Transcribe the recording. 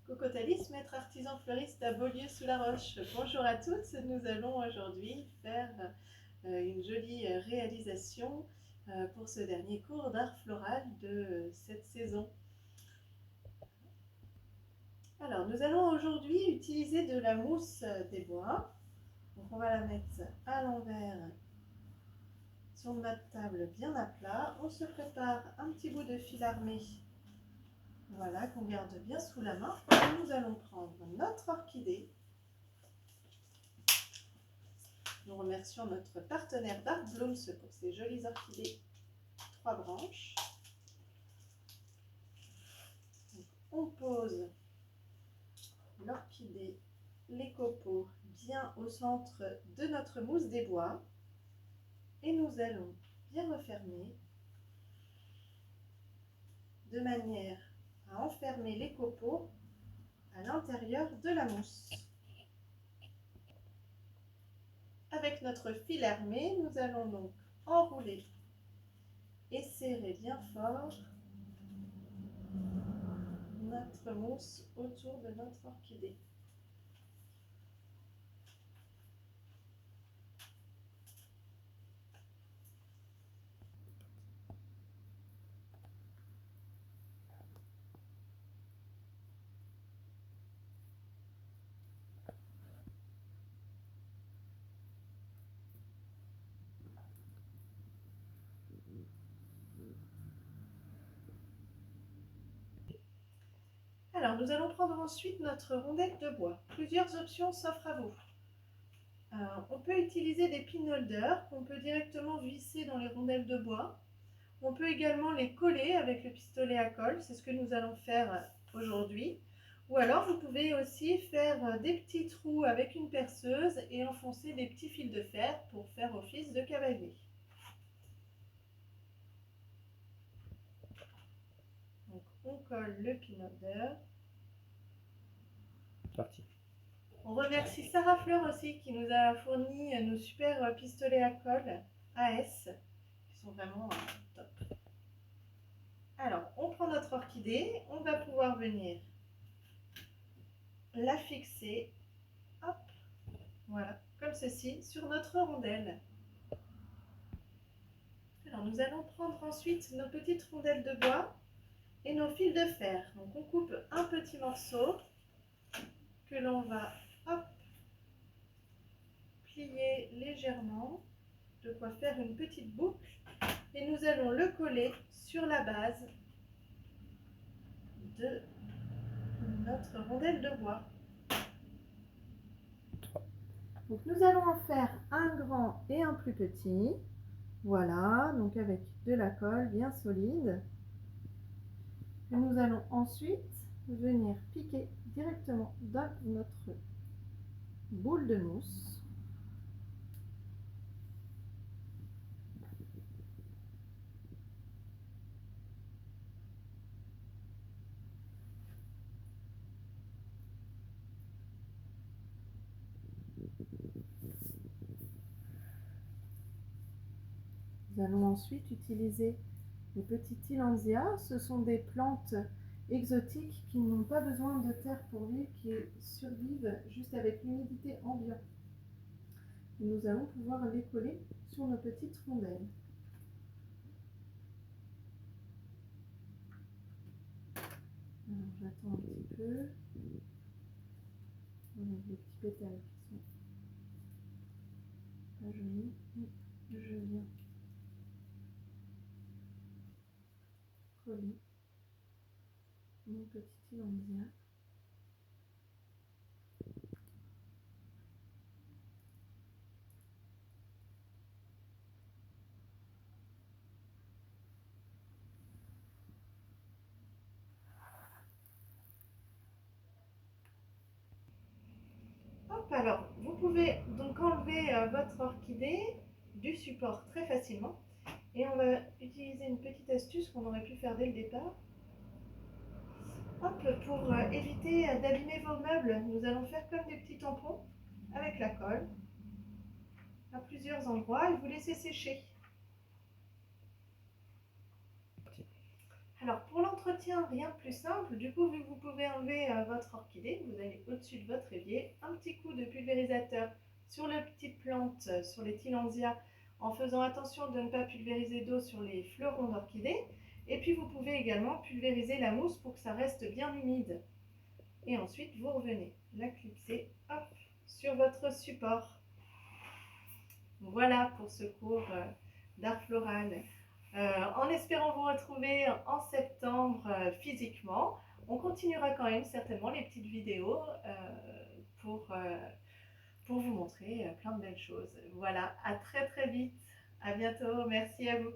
Cocotalis, maître artisan fleuriste à Beaulieu-sous-la-Roche. Bonjour à toutes, nous allons aujourd'hui faire une jolie réalisation pour ce dernier cours d'art floral de cette saison. Alors, nous allons aujourd'hui utiliser de la mousse des bois. Donc, on va la mettre à l'envers sur notre table bien à plat. On se prépare un petit bout de fil armé, voilà, qu'on garde bien sous la main. Et nous allons prendre notre orchidée. Nous remercions notre partenaire Dark Blooms pour ces jolies orchidées 3 branches. Donc, on pose l'orchidée, les copeaux bien au centre de notre mousse des bois et nous allons bien refermer de manière à enfermer les copeaux à l'intérieur de la mousse. Avec notre fil armé, nous allons donc enrouler et serrer bien fort notre mousse autour de notre orchidée. Alors, nous allons prendre ensuite notre rondelle de bois. Plusieurs options s'offrent à vous. On peut utiliser des pin holders qu'on peut directement visser dans les rondelles de bois. On peut également les coller avec le pistolet à colle, c'est ce que nous allons faire aujourd'hui. Ou alors vous pouvez aussi faire des petits trous avec une perceuse et enfoncer des petits fils de fer pour faire office de cavalier. Donc on colle le pin holder. Parti. On remercie Sarah Fleur aussi qui nous a fourni nos super pistolets à colle AS qui sont vraiment top. Alors, on prend notre orchidée, on va pouvoir venir la fixer, hop, voilà, comme ceci, sur notre rondelle. Alors, nous allons prendre ensuite nos petites rondelles de bois et nos fils de fer. Donc, on coupe un petit morceau que l'on va, hop, plier légèrement, de quoi faire une petite boucle. Et nous allons le coller sur la base de notre rondelle de bois. Donc nous allons en faire un grand et un plus petit. Voilà, donc avec de la colle bien solide. Et nous allons ensuite venir piquer directement dans notre boule de mousse. Nous allons ensuite utiliser les petits tillandsias. Ce sont des plantes exotiques qui n'ont pas besoin de terre pour vivre, qui survivent juste avec l'humidité ambiante. Et nous allons pouvoir les coller sur nos petites rondelles. Alors j'attends un petit peu. On a des petits pétales qui sont pas jolis. Et je viens coller mon petit tillandsia. Hop, alors vous pouvez donc enlever votre orchidée du support très facilement. Et on va utiliser une petite astuce qu'on aurait pu faire dès le départ. Hop, pour éviter d'abîmer vos meubles, nous allons faire comme des petits tampons avec la colle à plusieurs endroits et vous laissez sécher. Alors pour l'entretien, rien de plus simple. Du coup, vu que vous pouvez enlever votre orchidée, vous allez au-dessus de votre évier, un petit coup de pulvérisateur sur les petites plantes, sur les tillandsias, en faisant attention de ne pas pulvériser d'eau sur les fleurons d'orchidée. Et puis vous pouvez également pulvériser la mousse pour que ça reste bien humide. Et ensuite, vous revenez la clipser, hop, sur votre support. Voilà pour ce cours d'art floral. En espérant vous retrouver en septembre physiquement, on continuera quand même certainement les petites vidéos pour, euh, pour vous montrer plein de belles choses. Voilà, à très très vite. À bientôt. Merci à vous.